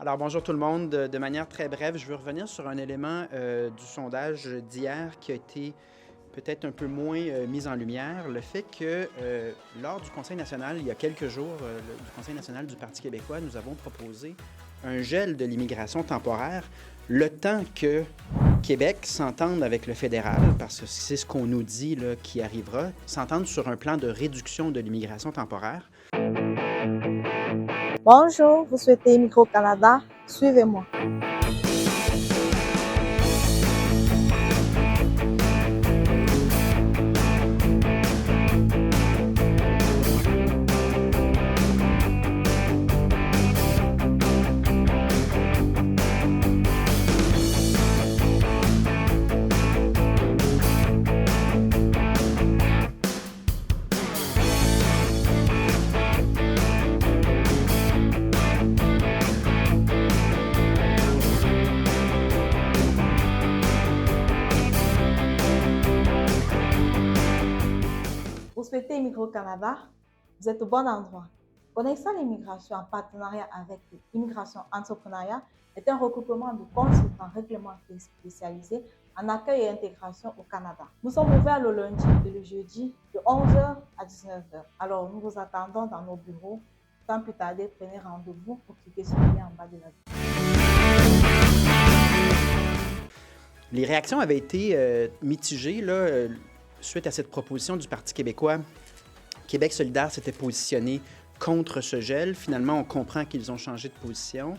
Alors, bonjour tout le monde. De manière très brève, je veux revenir sur un élément du sondage d'hier qui a été peut-être un peu moins mis en lumière. Le fait que lors du Conseil national, il y a quelques jours, du Conseil national du Parti québécois, nous avons proposé un gel de l'immigration temporaire, le temps que Québec s'entende avec le fédéral, parce que c'est ce qu'on nous dit là, qui arrivera, s'entendre sur un plan de réduction de l'immigration temporaire. Bonjour, vous souhaitez Micro-Canada? Suivez-moi. Vous souhaitez Micro-Canada? Vous êtes au bon endroit. Connaissant l'immigration en partenariat avec l'immigration entrepreneuriat est un regroupement de consultants réglementés spécialisés en accueil et intégration au Canada. Nous sommes ouverts le lundi et le jeudi de 11h à 19h. Alors, nous vous attendons dans nos bureaux. Sans plus tarder, prenez rendez-vous pour cliquer sur le lien en bas de la vidéo. Les réactions avaient été mitigées là, suite à cette proposition du Parti québécois. Québec solidaire s'était positionné contre ce gel. Finalement, on comprend qu'ils ont changé de position.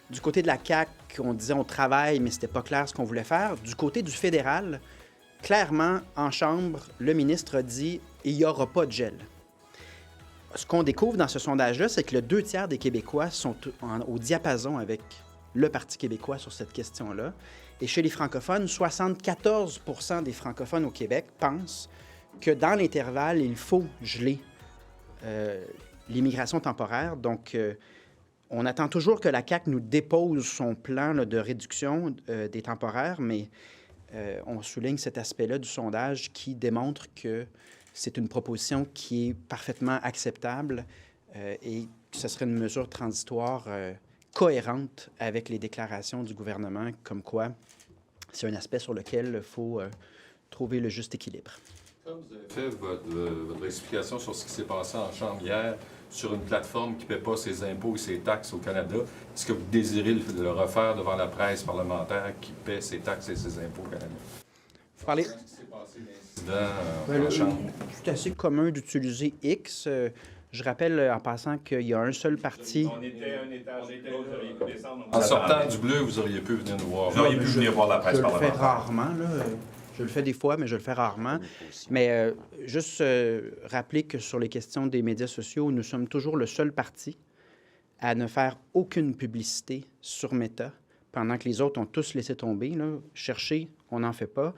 Du côté de la CAQ, on disait on travaille, mais ce n'était pas clair ce qu'on voulait faire. Du côté du fédéral, clairement, en Chambre, le ministre a dit il n'y aura pas de gel. Ce qu'on découvre dans ce sondage-là, c'est que le 2 tiers des Québécois sont au diapason avec le Parti québécois sur cette question-là. Et chez les francophones, 74 % des francophones au Québec pensent que dans l'intervalle, il faut geler l'immigration temporaire. Donc, on attend toujours que la CAQ nous dépose son plan là, de réduction des temporaires, mais on souligne cet aspect-là du sondage qui démontre que c'est une proposition qui est parfaitement acceptable et que ce serait une mesure transitoire cohérente avec les déclarations du gouvernement, comme quoi c'est un aspect sur lequel il faut trouver le juste équilibre. Comme vous avez fait votre explication sur ce qui s'est passé en Chambre hier, sur une plateforme qui ne paie pas ses impôts et ses taxes au Canada, est-ce que vous désirez le refaire devant la presse parlementaire qui paie ses taxes et ses impôts au Canada? Vous parlez... Qu'est-ce qui s'est passé l'incident en Chambre? C'est assez commun d'utiliser X. Je rappelle en passant qu'il y a un seul parti. On était un étage plus haut, vous auriez pu descendre. En sortant du bleu, vous auriez pu venir nous voir. Vous auriez pu venir voir la presse Je le fais parlementaire. rarement, là. Je le fais des fois, mais je le fais rarement. Mais juste rappeler que sur les questions des médias sociaux, nous sommes toujours le seul parti à ne faire aucune publicité sur Meta, pendant que les autres ont tous laissé tomber. Là. Chercher, on n'en fait pas.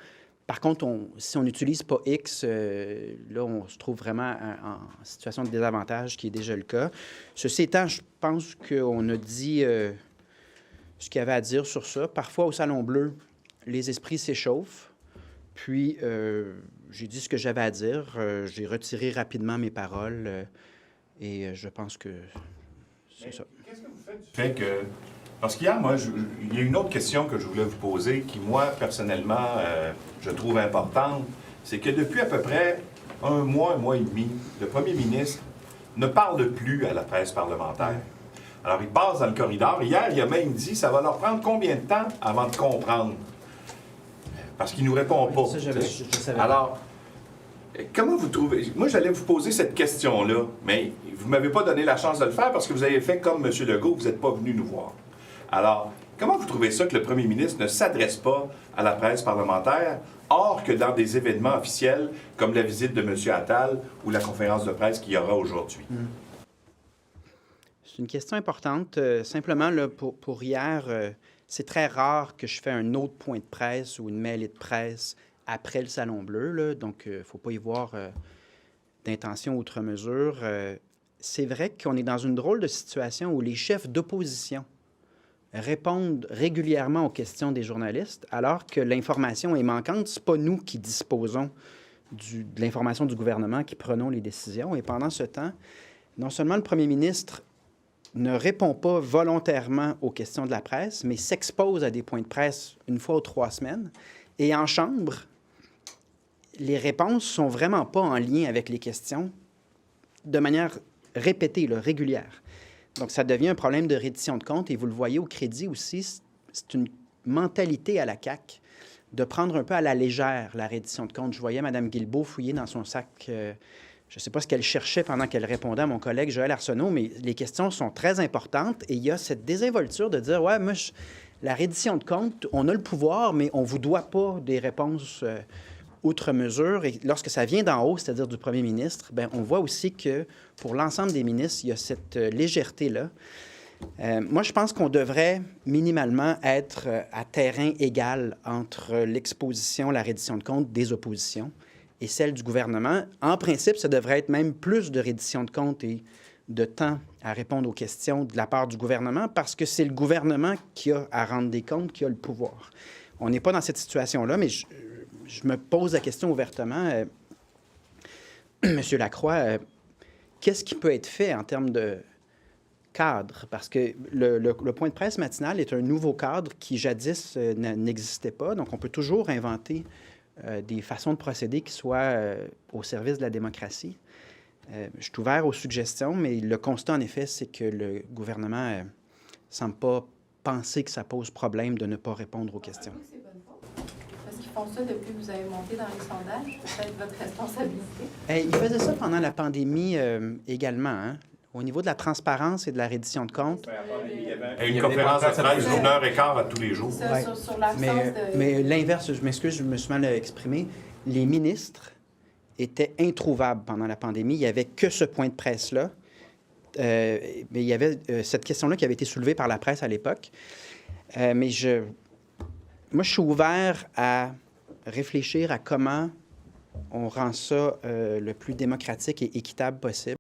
Par contre, si on n'utilise pas X, là, on se trouve vraiment en situation de désavantage, qui est déjà le cas. Ceci étant, je pense qu'on a dit ce qu'il y avait à dire sur ça. Parfois, au Salon Bleu, les esprits s'échauffent. Puis, j'ai dit ce que j'avais à dire. J'ai retiré rapidement mes paroles et je pense que c'est ça. Qu'est-ce que vous faites du fait que... Parce qu'hier, moi, il y a une autre question que je voulais vous poser qui, moi, personnellement, je trouve importante. C'est que depuis à peu près un mois et demi, le premier ministre ne parle plus à la presse parlementaire. Alors, il passe dans le corridor. Hier, il a même dit ça va leur prendre combien de temps avant de comprendre? Parce qu'il ne nous répond pas. Ça, je savais. Alors, comment vous trouvez... Moi, j'allais vous poser cette question-là, mais vous ne m'avez pas donné la chance de le faire parce que vous avez fait comme M. Legault, vous n'êtes pas venu nous voir. Alors, comment vous trouvez ça que le premier ministre ne s'adresse pas à la presse parlementaire, or que dans des événements officiels comme la visite de M. Attal ou la conférence de presse qu'il y aura aujourd'hui? C'est une question importante. Simplement, là, pour hier, c'est très rare que je fais un autre point de presse ou une mêlée de presse après le Salon Bleu. Là, donc, il ne faut pas y voir d'intention outre mesure. C'est vrai qu'on est dans une drôle de situation où les chefs d'opposition répondent régulièrement aux questions des journalistes, alors que l'information est manquante. Ce n'est pas nous qui disposons de l'information du gouvernement, qui prenons les décisions. Et pendant ce temps, non seulement le premier ministre ne répond pas volontairement aux questions de la presse, mais s'expose à des points de presse une fois ou 3 semaines. Et en chambre, les réponses ne sont vraiment pas en lien avec les questions de manière répétée, là, régulière. Donc, ça devient un problème de reddition de comptes. Et vous le voyez au crédit aussi, c'est une mentalité à la CAQ de prendre un peu à la légère la reddition de comptes. Je voyais Mme Guilbeault fouiller dans son sac. Je ne sais pas ce qu'elle cherchait pendant qu'elle répondait à mon collègue Joël Arsenault, mais les questions sont très importantes et il y a cette désinvolture de dire « Ouais, moi, la reddition de comptes, on a le pouvoir, mais on ne vous doit pas des réponses outre mesure. » Et lorsque ça vient d'en haut, c'est-à-dire du premier ministre, bien, on voit aussi que pour l'ensemble des ministres, il y a cette légèreté-là. Moi, je pense qu'on devrait minimalement être à terrain égal entre l'exposition, la reddition de comptes des oppositions et celle du gouvernement. En principe, ça devrait être même plus de reddition de comptes et de temps à répondre aux questions de la part du gouvernement parce que c'est le gouvernement qui a à rendre des comptes, qui a le pouvoir. On n'est pas dans cette situation-là, mais je me pose la question ouvertement. Monsieur Lacroix, qu'est-ce qui peut être fait en termes de cadre? Parce que le point de presse matinal est un nouveau cadre qui jadis n'existait pas. Donc, on peut toujours inventer des façons de procéder qui soient au service de la démocratie. Je suis ouvert aux suggestions, mais le constat, en effet, c'est que le gouvernement ne semble pas penser que ça pose problème de ne pas répondre aux questions. C'est bonne faute. Parce qu'ils font ça depuis que vous avez monté dans les sondages. C'est peut-être votre responsabilité. Ils faisaient ça pendant la pandémie également, hein? Au niveau de la transparence et de la reddition de comptes. Une conférence de presse d'une heure et quart à tous les jours. Ça, Ouais. sur l'absence de... Mais l'inverse, je m'excuse, je me suis mal exprimé. Les ministres étaient introuvables pendant la pandémie. Il n'y avait que ce point de presse-là. Mais il y avait cette question-là qui avait été soulevée par la presse à l'époque. Moi, je suis ouvert à réfléchir à comment on rend ça le plus démocratique et équitable possible.